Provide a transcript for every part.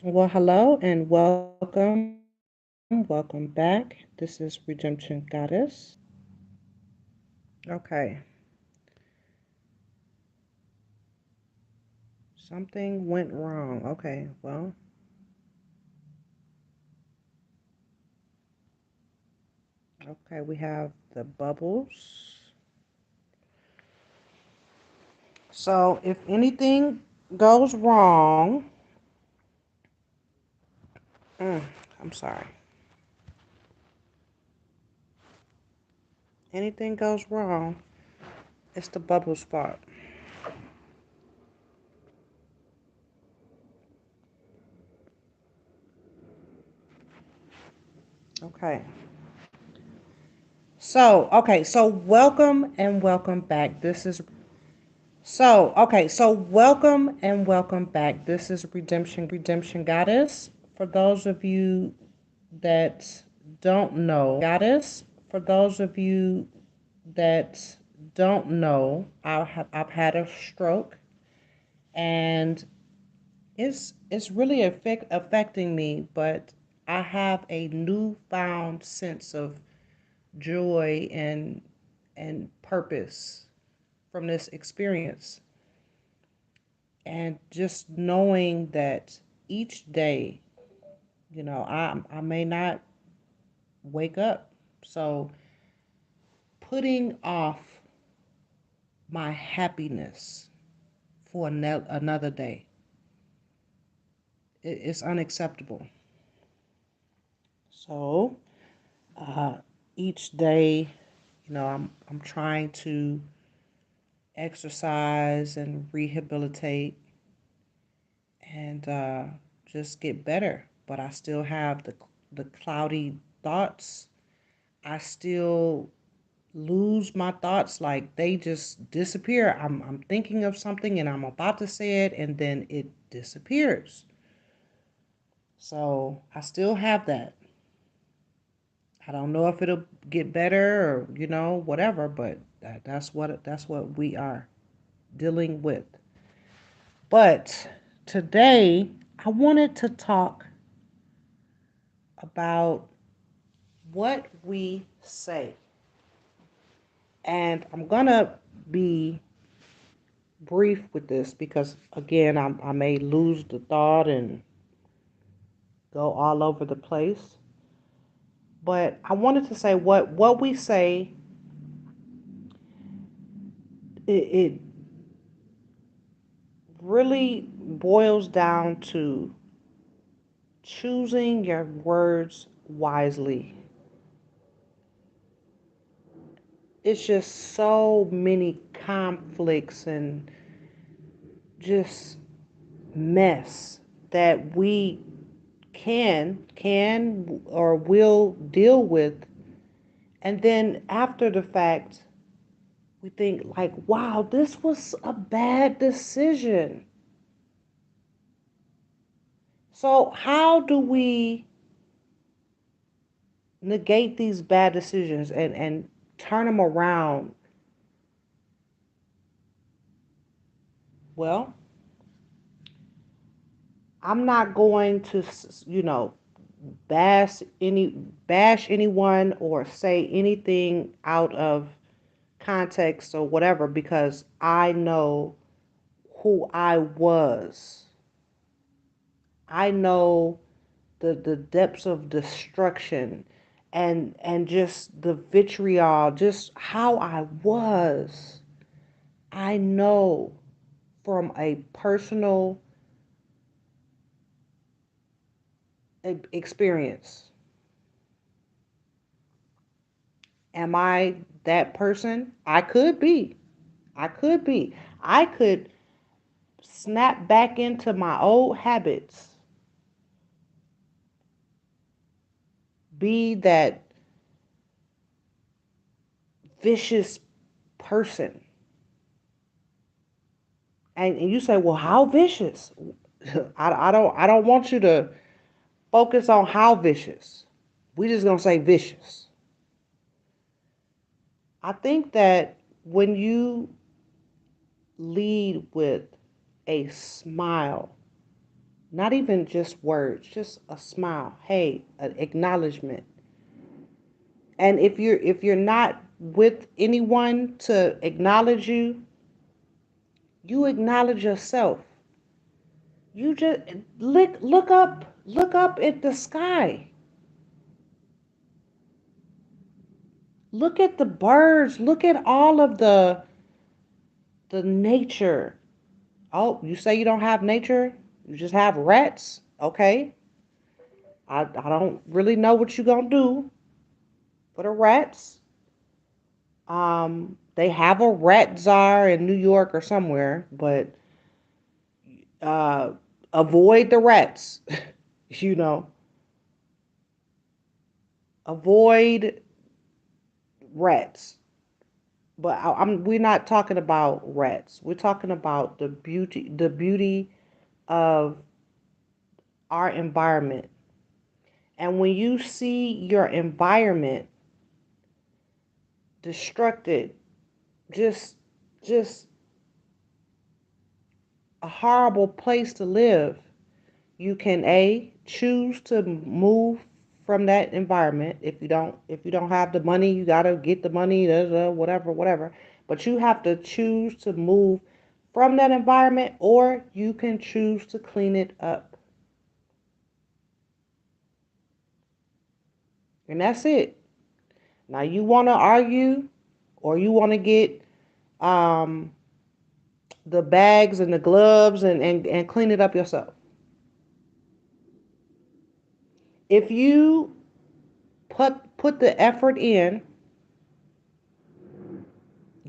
Well, hello and welcome back. This is Redemption Goddess. Okay, something went wrong. Okay, we have the bubbles. So, if anything goes wrong, mm, I'm sorry. Anything goes wrong, it's the bubble spot. Okay. So welcome and welcome back. So welcome and welcome back. This is Redemption Goddess. For those of you that don't know, Goddess. For those of you that don't know, I've had a stroke, and it's really affecting me. But I have a newfound sense of joy and purpose from this experience. And just knowing that each day, I may not wake up. So putting off my happiness for another day, it's unacceptable. So uh, each day, I'm trying to exercise and rehabilitate and just get better. But I still have the cloudy thoughts. I still lose my thoughts, like they just disappear. I'm thinking of something and I'm about to say it and then it disappears. So I still have that. I don't know if it'll get better or whatever, but that's what we are dealing with. But today I wanted to talk about what we say. And I'm going to be brief with this because, again, I may lose the thought and go all over the place. But I wanted to say what we say, it really boils down to choosing your words wisely. It's just so many conflicts and just mess that we can or will deal with, and then after the fact we think like, wow, this was a bad decision. So how do we negate these bad decisions and turn them around? Well, I'm not going to bash anyone or say anything out of context or whatever, because I know who I was. I know the depths of destruction and just the vitriol, just how I was. I know from a personal experience. Am I that person? I could be. I could be. I could snap back into my old habits, be that vicious person. And you say, well, how vicious? I don't want you to focus on how vicious. We just gonna say vicious. I think that when you lead with a smile, Not even just words, just a smile. Hey, an acknowledgement. And if you're not with anyone to acknowledge you, you acknowledge yourself. You just look up at the sky. Look at the birds. Look at all of the nature. Oh, you say you don't have nature? You just have rats? Okay. I don't really know what you're gonna do for the rats. They have a rat czar in New York or somewhere, but uh, avoid the rats. you know, avoid rats. But we're not talking about rats. We're talking about the beauty of our environment. And when you see your environment destructed, just just a horrible place to live, you can a choose to move from that environment. If you don't have the money, you got to get the money, whatever, whatever, but you have to choose to move from that environment, or you can choose to clean it up. And that's it. Now you want to argue, or you want to get um the bags and the gloves and clean it up yourself. If you put the effort in,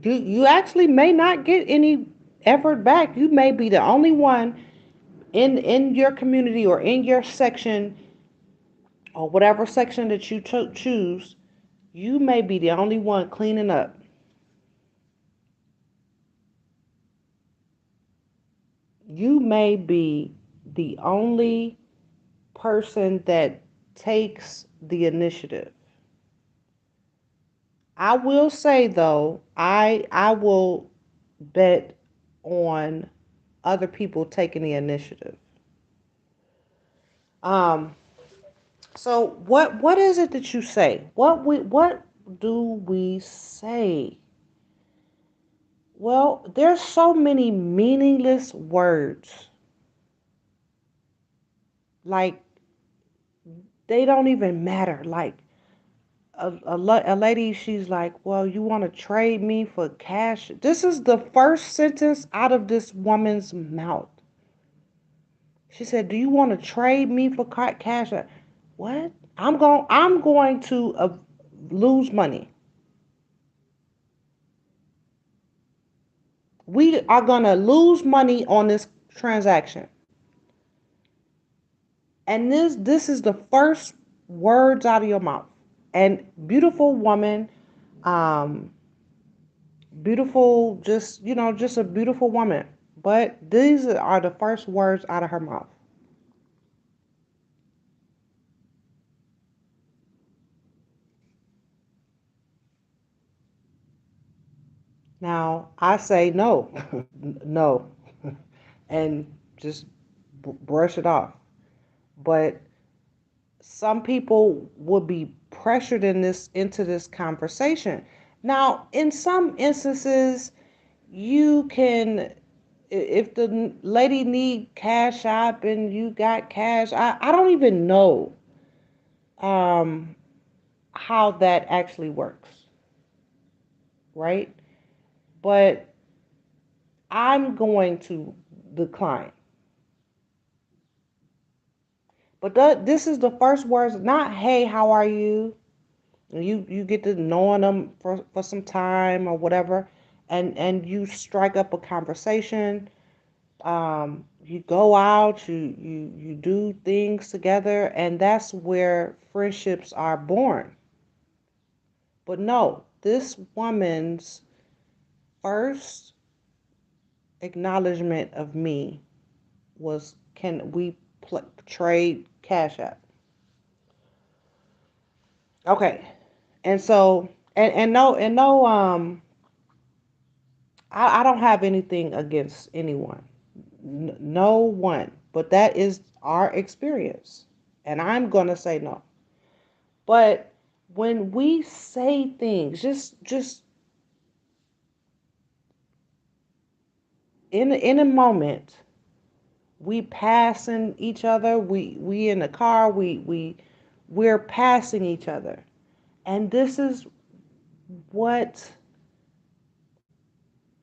you actually may not get any effort back. You may be the only one in your community or in your section, or whatever section that you choose. You may be the only one cleaning up. You may be the only person that takes the initiative. I will say though, I will bet on other people taking the initiative. Um, so what is it that you say? What do we say? Well, there's so many meaningless words. Like they don't even matter. Like a lady, she's like, "Well, you want to trade me for cash?" This is the first sentence out of this woman's mouth. She said, "Do you want to trade me for cash?" What? I'm going to lose money. We are going to lose money on this transaction. And this is the first words out of your mouth. And beautiful woman, um, beautiful, just a beautiful woman. But these are the first words out of her mouth. Now I say no, no, and just brush it off. But some people would be pressured into this conversation. Now, in some instances, you can, if the lady need cash app and you got cash, I don't even know um how that actually works, right? But I'm going to decline. But this is the first words, not "Hey, how are you?" You get to knowing them for some time or whatever, and you strike up a conversation. You go out, you do things together, and that's where friendships are born. But no, this woman's first acknowledgement of me was, "Can we trade cash app?" Okay, and so and no I don't have anything against anyone. No one. but that is our experience. And I'm going to say no. But when we say things, just in a moment, we passing each other. We in the car. We're passing each other, and this is what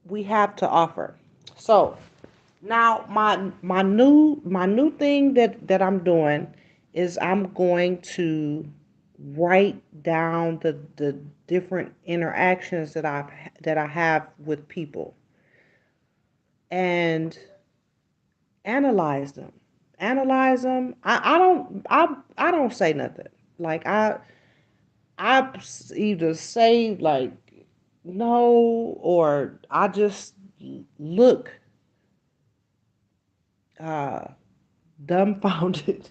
we have to offer. So now my new thing that I'm doing is I'm going to write down the different interactions that I have with people and analyze them. Analyze them. I don't say nothing. Like I either say like no, or I just look uh dumbfounded.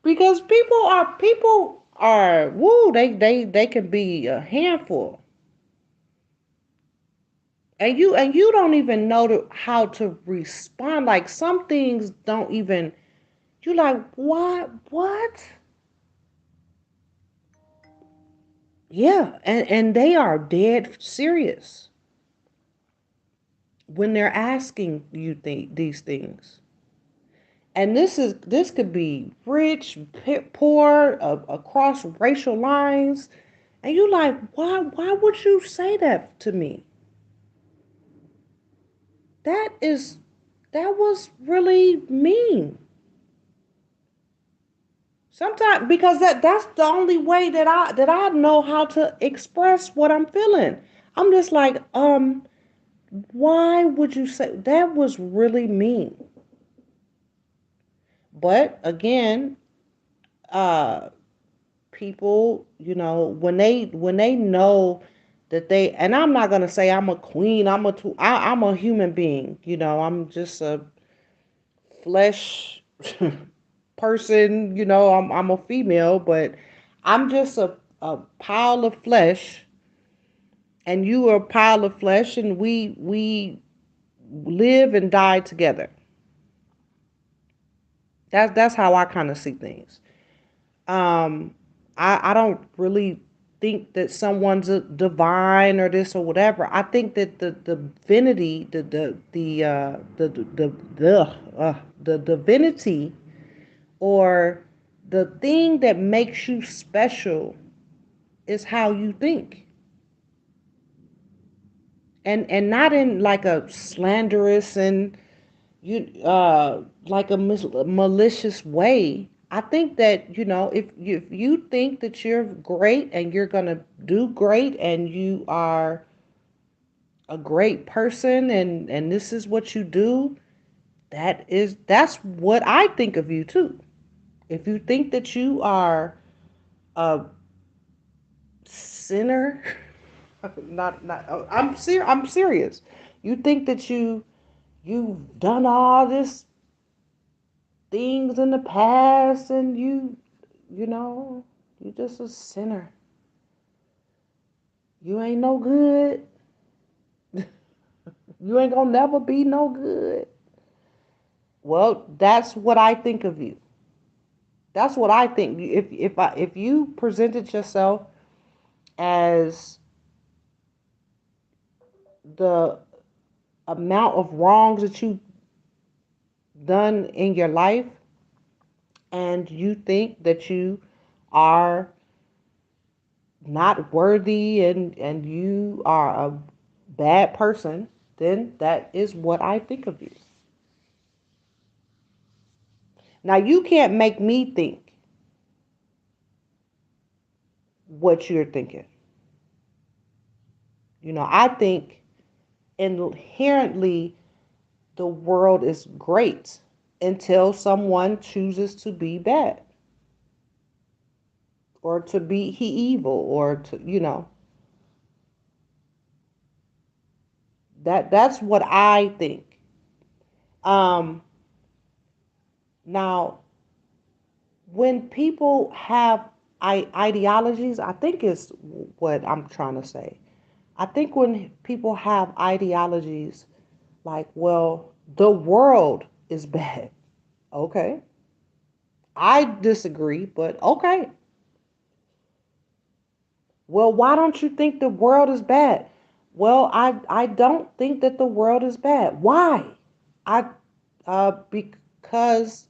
Because people are woo, they can be a handful. And you don't even know how to respond. Like some things don't even, you like, what? Yeah, and they are dead serious when they're asking you these things. And this could be rich, poor, across racial lines. And you like, why would you say that to me? That is that was really mean. Sometimes because that's the only way that I know how to express what I'm feeling. I'm just like, why would you say that? Was really mean. But again, uh people, when they know that and I'm not gonna say I'm a queen. I'm a human being. I'm just a flesh person. I'm a female, but I'm just a pile of flesh, and you are a pile of flesh, and we live and die together. That's how I kind of see things. Um, I don't really think that someone's a divine or this or whatever. I think that the divinity, the divinity, or the thing that makes you special is how you think, and not in like a slanderous and like a malicious way. I think that if you think that you're great and you're gonna do great and you are a great person, and this is what you do, that's what I think of you too. If you think that you are a sinner, not I'm serious. You think that you've done all this things in the past, and you know you just a sinner. You ain't no good. You ain't gonna never be no good. Well, that's what I think of you. That's what I think. If you presented yourself as the amount of wrongs that you've done in your life, and you think that you are not worthy, and you are a bad person, then that is what I think of you. Now you can't make me think what you're thinking. I think inherently the world is great until someone chooses to be bad, or to be evil, or to that's what I think. Um Now, when people have ideologies, I think is what I'm trying to say. I think when people have ideologies like, well, the world is bad. Okay. I disagree, but okay. Well, why don't you think the world is bad? Well, I don't think that the world is bad. Why? I because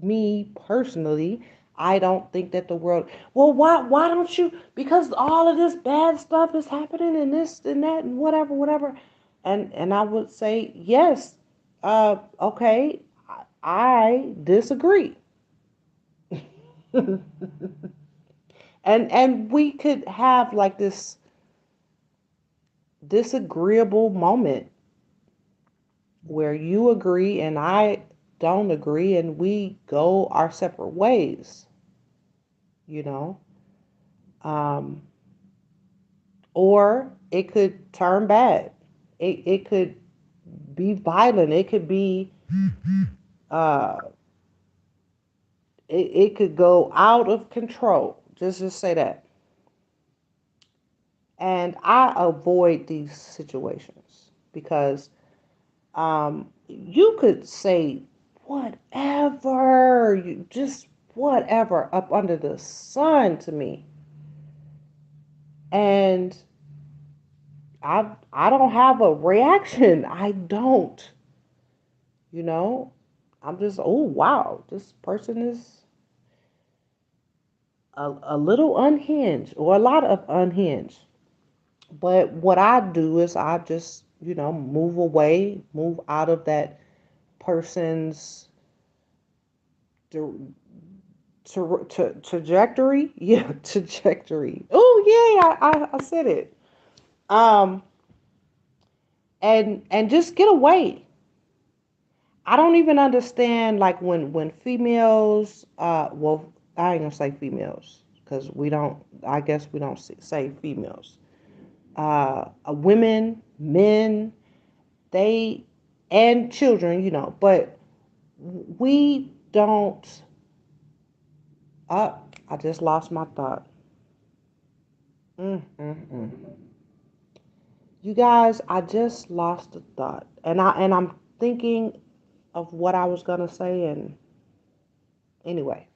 me personally, I don't think that the world. Well, why don't you? Because all of this bad stuff is happening and this and that and whatever, whatever. And I would say yes. Okay, I disagree. And we could have like this disagreeable moment where you agree and I don't agree and we go our separate ways, you know. Um, or it could turn bad. It could be violent. It could be uh it could go out of control. Just say that. And I avoid these situations because you could say whatever, you just whatever up under the sun to me. And I don't have a reaction. I don't, you know. I'm just, oh wow, this person is a little unhinged or a lot of unhinged. But what I do is I just, move away, move out of that person's trajectory. Yeah, trajectory. Oh yeah, I said it. Um, and just get away. I don't even understand like when females. Well, I ain't gonna say females because we don't. I guess we don't say females. Women, men, they and children, but we don't. Uh, I just lost my thought. Mm. You guys, I just lost the thought, and I'm thinking of what I was gonna say, and anyway,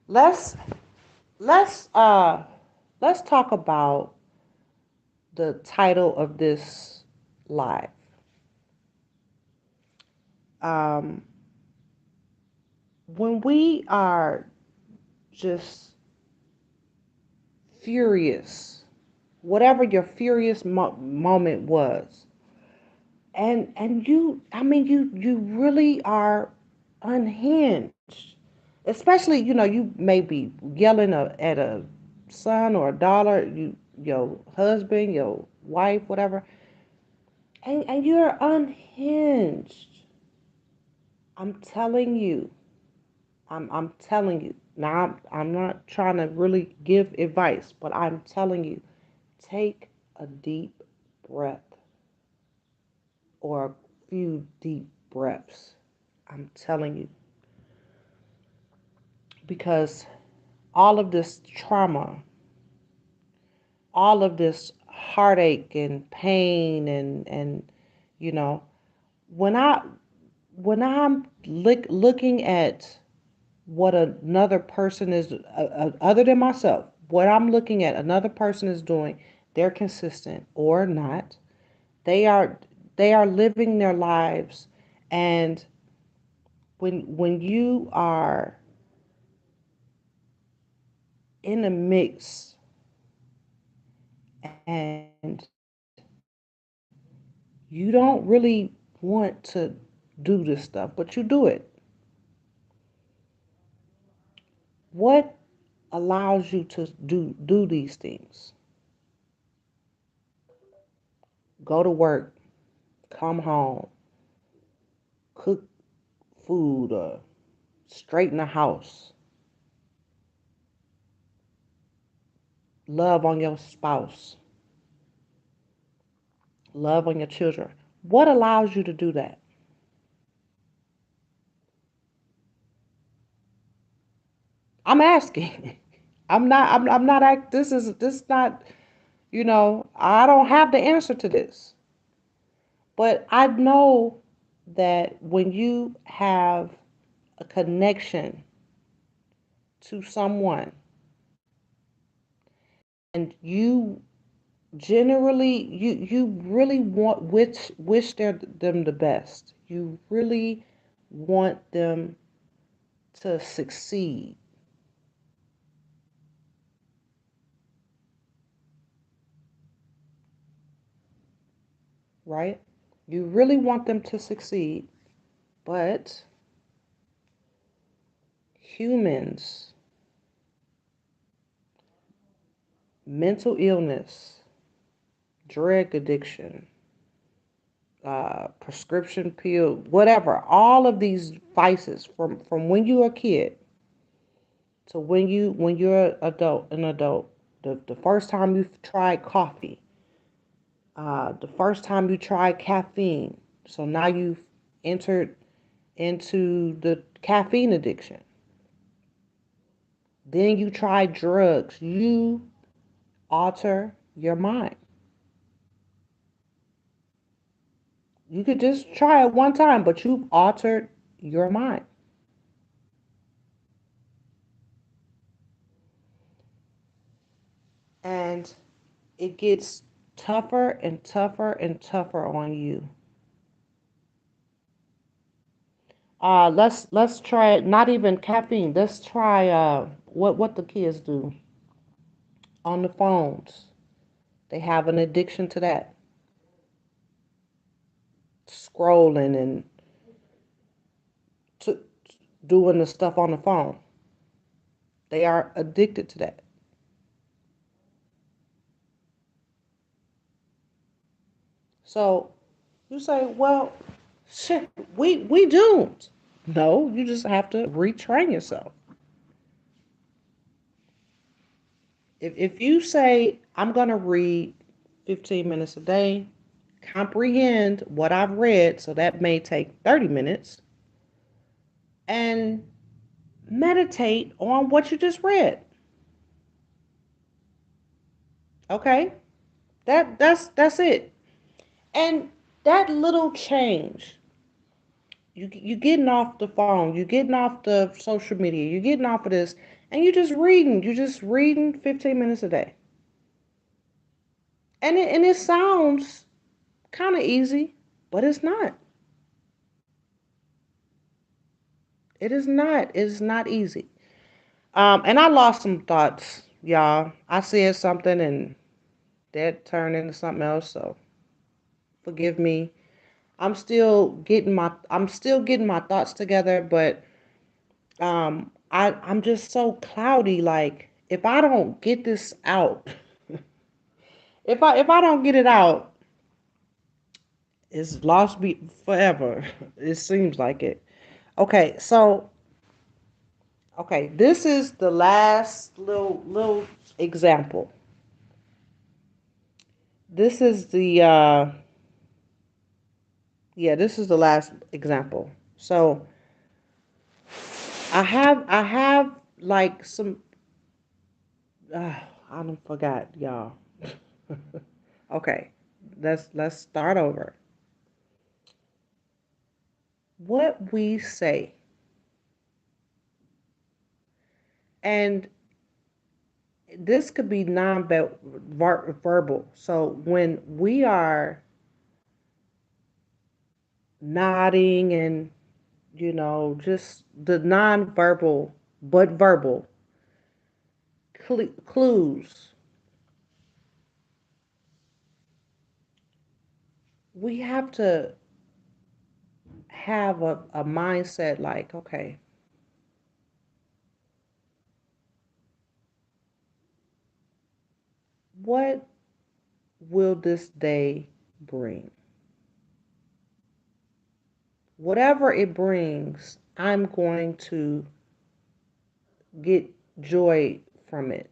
let's let's uh let's talk about the title of this live. Um, when we are just furious, whatever your furious moment was, and I mean, you really are unhinged. Especially, you may be yelling at a son or a daughter, your husband, your wife, whatever, and you're unhinged. I'm telling you. I'm telling you. Now I'm not trying to really give advice, but I'm telling you, take a deep breath or a few deep breaths. I'm telling you, because all of this trauma, all of this heartache and pain and you know, when I when I'm looking at what another person is other than myself, what I'm looking at another person is doing, they're consistent or not. They are they are living their lives, and when you are in a mix and you don't really want to do this stuff, but you do it. What allows you to do these things? Go to work, come home, cook food, straighten the house, love on your spouse, love on your children. What allows you to do that? I'm asking. I'm not this is not, I don't have the answer to this. But I know that when you have a connection to someone and you generally you really want wish them the best. You really want them to succeed, right? You really want them to succeed, but humans, mental illness, drug addiction, prescription pill, whatever, all of these vices from when you're a kid to when you're an adult, the first time you tried coffee, the first time you tried caffeine, so now you've entered into the caffeine addiction. Then you try drugs. You alter your mind. You could just try it one time, but you've altered your mind. And it gets tougher and tougher and tougher on you. Let's try it. Not even caffeine. Let's try what the kids do on the phones. They have an addiction to that, scrolling and to doing the stuff on the phone. They are addicted to that. So you say, well, shit, we doomed. No, you just have to retrain yourself. If you say, I'm gonna read 15 minutes a day, comprehend what I've read, so that may take 30 minutes, and meditate on what you just read. Okay? That's it. And that little change, you getting off the phone, you getting off the social media, you getting off of this, and you just reading 15 minutes a day. And it sounds kind of easy, but it's not. It is not. It's not easy. And I lost some thoughts, y'all. I said something and that turned into something else, so forgive me. I'm still getting my thoughts together, but I'm just so cloudy. Like if I don't get this out, if I don't get it out, it's lost me forever. It seems like it. Okay, so okay, this is the last little example. This is the yeah, this is the last example. So I have like some I don't forgot, y'all. Okay, let's start over. What we say, and this could be non-verbal. So when we are nodding and just the non-verbal but verbal clues, we have to have a mindset like, okay, what will this day bring? Whatever it brings, I'm going to get joy from it.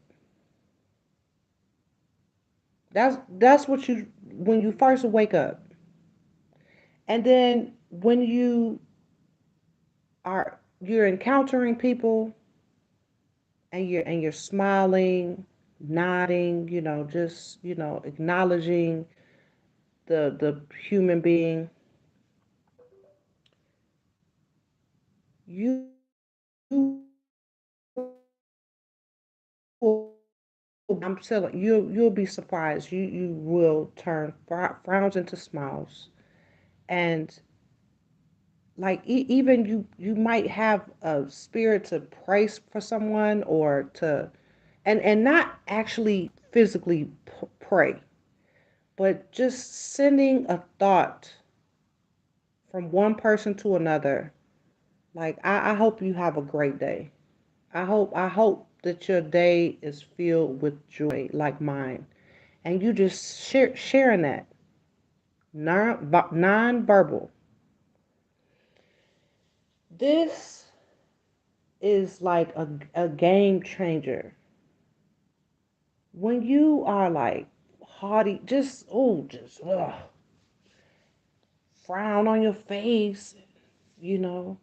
That's what you when you first wake up. And then when you're encountering people and you're smiling, nodding, just, acknowledging the human being, you I'm telling you, you'll be surprised. You will turn frowns into smiles, and like even you might have a spirit to pray for someone or to and not actually physically pray, but just sending a thought from one person to another. Like I hope you have a great day. I hope that your day is filled with joy like mine, and you just sharing that non-verbal. This is like a game changer. When you are like haughty, just just frown on your face, you know,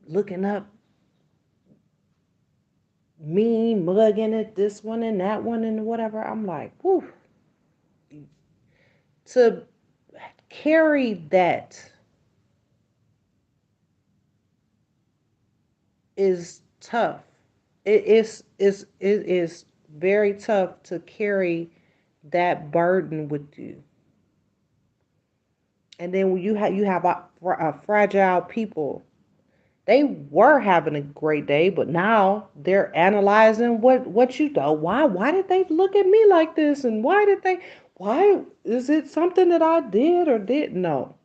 looking up, mean, mugging at this one and that one and whatever. I'm like, whew, to carry that is tough. It is very tough to carry that burden with you. And then when you have a fragile people, they were having a great day, but now they're analyzing what you thought. Why did they look at me like this? And why is it something that I did or didn't? No,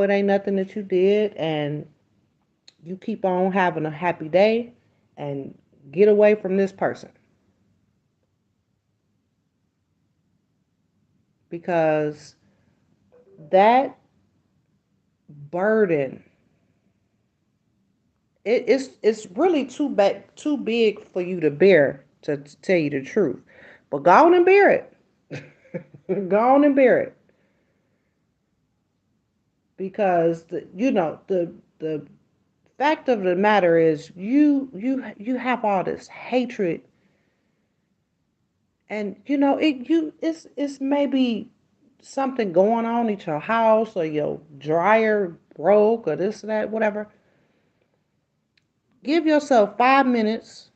it ain't nothing that you did, and you keep on having a happy day and get away from this person because that burden it's really too big for you to bear, to tell you the truth. But go on and bear it. Go on and bear it because the fact of the matter is you have all this hatred, and it's maybe something going on at your house, or your dryer broke, or this and that, whatever. Give yourself 5 minutes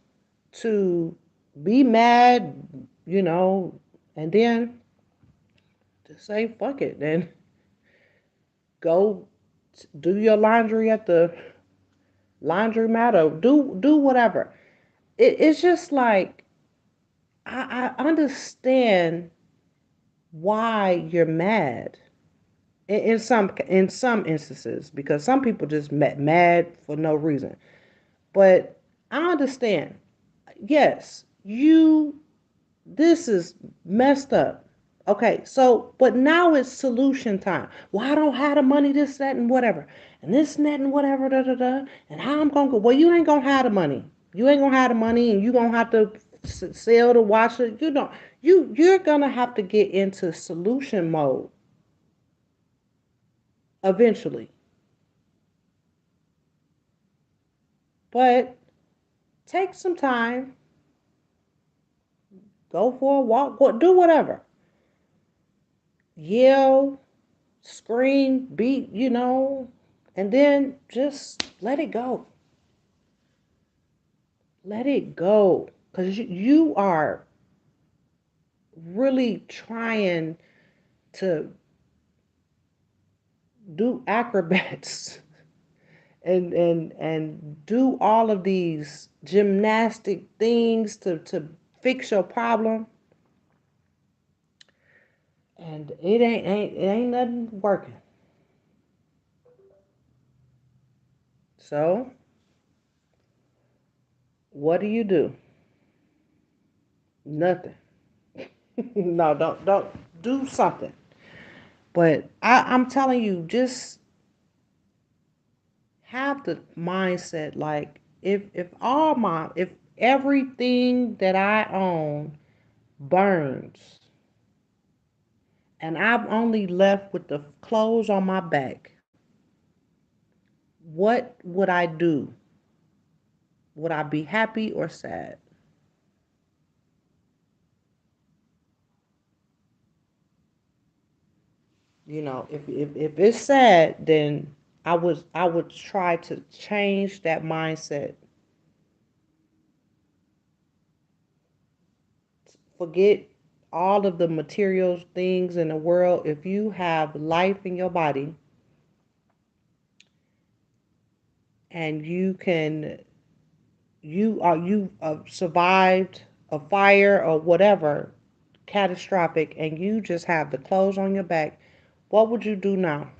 to be mad, you know, and then to say fuck it, then go do your laundry at the laundromat, or do whatever. It's just like I understand why you're mad in some instances, because some people just mad for no reason. But I understand. Yes, this is messed up. Okay, so but now it's solution time. Well, I don't have the money, this, that, and whatever, and this, and that, and whatever, da da da. And how I'm gonna go? Well, you ain't gonna have the money. You ain't gonna have the money, and you gonna have to sell to watch it. You don't. You're gonna have to get into solution mode eventually. But take some time, go for a walk, do whatever. Yell, scream, beat, and then just let it go. Let it go. Because you are really trying to do acrobats and do all of these gymnastic things to fix your problem, and it ain't nothing working. So what do you do? Nothing. No, don't do something. But I'm telling you, just have the mindset like if everything that I own burns and I'm only left with the clothes on my back, what would I do? Would I be happy or sad? If it's sad, then I would try to change that mindset. Forget all of the material things in the world. If you have life in your body and you survived a fire or whatever catastrophic, and you just have the clothes on your back, what would you do now?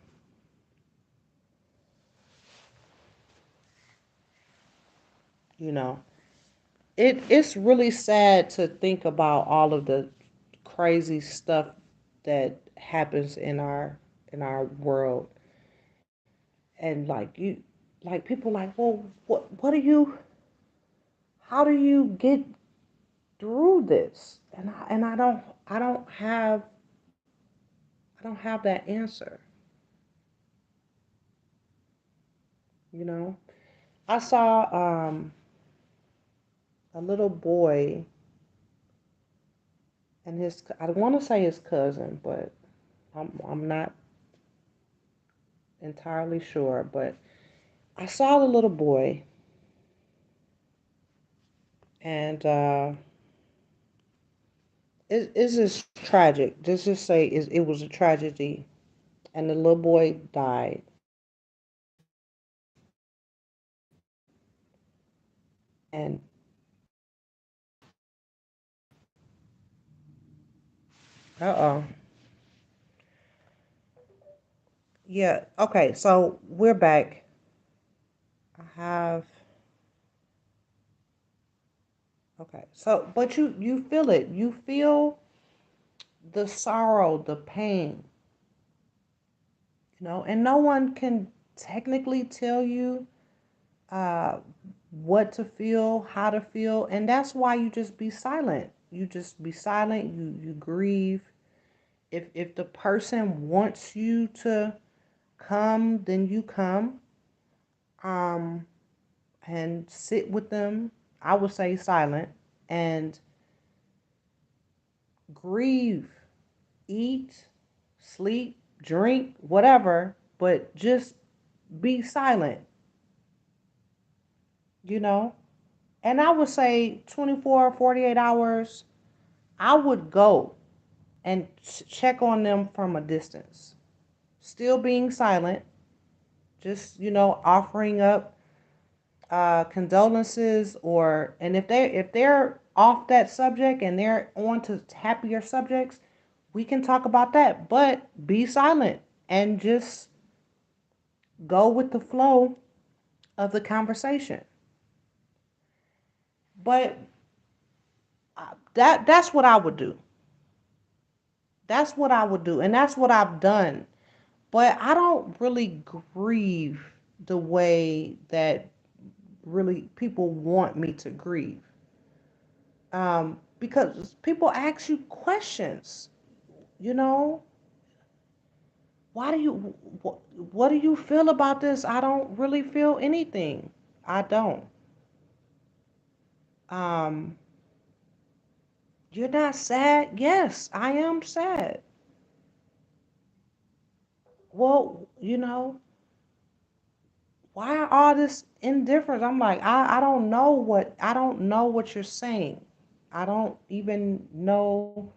You know, it's really sad to think about all of the crazy stuff that happens in our world. And like people like, well, what do you how do you get through this? And I don't have that answer. You know, I saw a little boy and I want to say his cousin, but I'm not entirely sure. But I saw the little boy, and it's just tragic. Just say it was a tragedy, and the little boy died. And uh-oh. Yeah, okay, so we're back. I have Okay. So, but you feel it. You feel the sorrow, the pain, and no one can technically tell you uh what to feel, how to feel, and that's why you just be silent. You just be silent, you grieve. If the person wants you to come, then you come. Um and sit with them. I would say silent and grieve, eat, sleep, drink, whatever, but just be silent, you know? And I would say 24, 48 hours, I would go and check on them from a distance. Still being silent, just, offering up condolences, and if they're off that subject and they're on to happier subjects, we can talk about that, but be silent and just go with the flow of the conversation. But that's what I would do. That's what I would do, and that's what I've done. But I don't really grieve the way that really people want me to grieve. Because people ask you questions. You know, why do you? What do you feel about this? I don't really feel anything. I don't. Um, you're not sad? Yes, I am sad. Well, why all this indifference? I'm like, I don't know what you're saying. I don't even know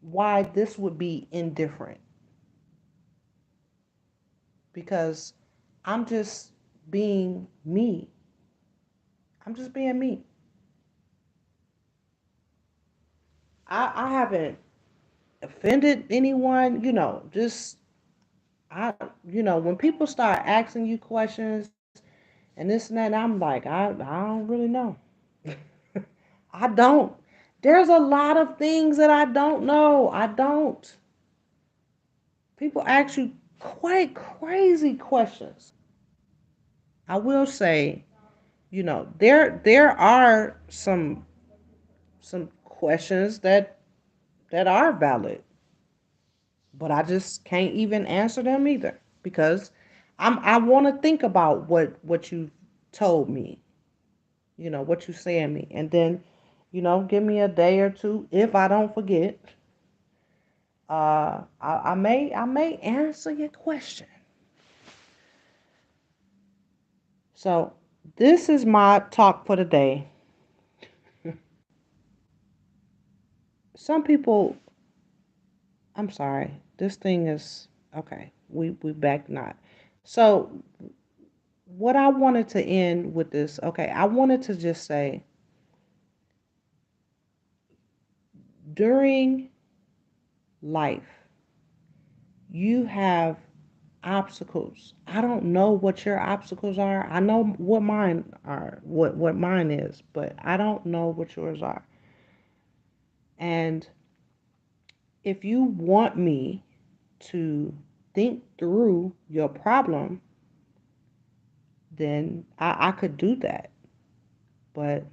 why this would be indifferent because I'm just being me. I'm just being me. I haven't offended anyone, just I when people start asking you questions and this and that, I'm like, I don't really know. I don't. There's a lot of things that I don't know. I don't. People ask you quite crazy questions. I will say, there are some questions that are valid, but I just can't even answer them either because I want to think about what you told me, what you saying me, and then, give me a day or two if I don't forget. I may answer your question. So, this is my talk for the day. Some people, I'm sorry, this thing is okay. We back not. So, what I wanted to end with this, okay, I wanted to just say during life, you have obstacles. I don't know what your obstacles are. I know what mine are, what mine is, but I don't know what yours are. And if you want me to think through your problem, then I could do that. But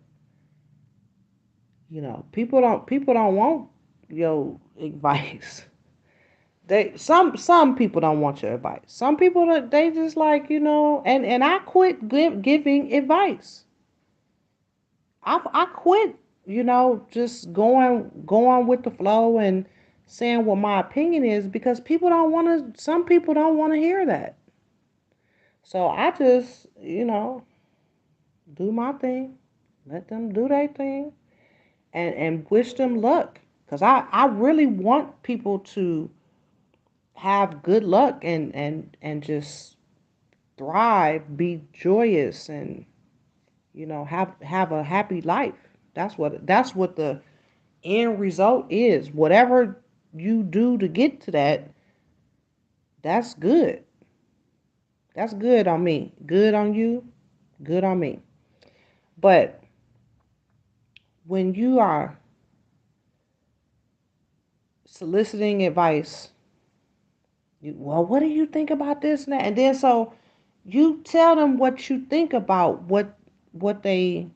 people don't want your advice. Some people don't want your advice. Some people they just like and I quit giving advice. I quit just going with the flow and saying what my opinion is because people don't want to. Some people don't want to hear that. So I just do my thing, let them do their thing, and wish them luck. Cause I really want people to have good luck and just thrive, be joyous, and have a happy life. That's what the end result is. Whatever you do to get to that, that's good. That's good on me. Good on you. Good on me. But when you are soliciting advice, well, what do you think about this and that? And then so you tell them what you think about what they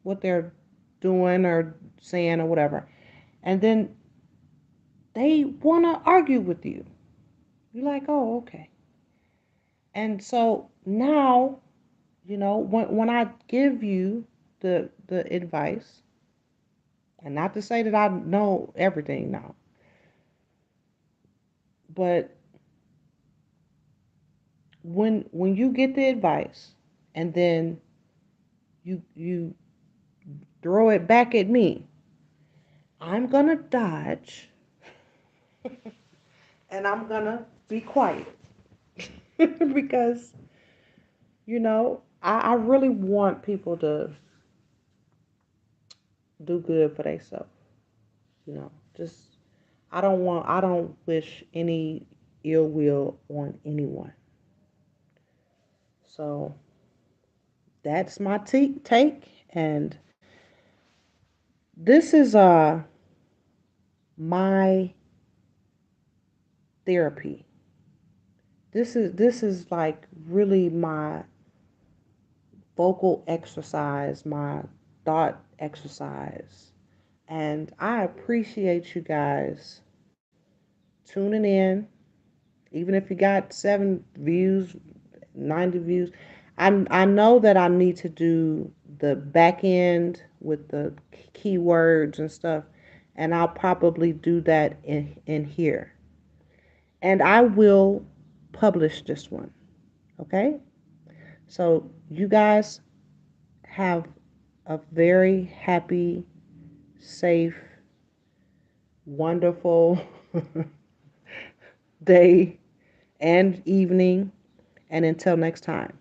what they're doing or saying or whatever. And then they want to argue with you. You're like, "Oh, okay." And so now, when I give you the advice, and not to say that I know everything now, but when you get the advice and then you throw it back at me, I'm gonna dodge and I'm gonna be quiet because I really want people to do good for themselves. Just I don't wish any ill will on anyone. So that's my take, and this is my therapy. This is like really my vocal exercise, my thought exercise. And I appreciate you guys tuning in. Even if you got 7 views, 90 views, I know that I need to do the back end with the keywords and stuff, and I'll probably do that in here. And I will publish this one. Okay? So you guys have a very happy, safe, wonderful day and evening. And until next time.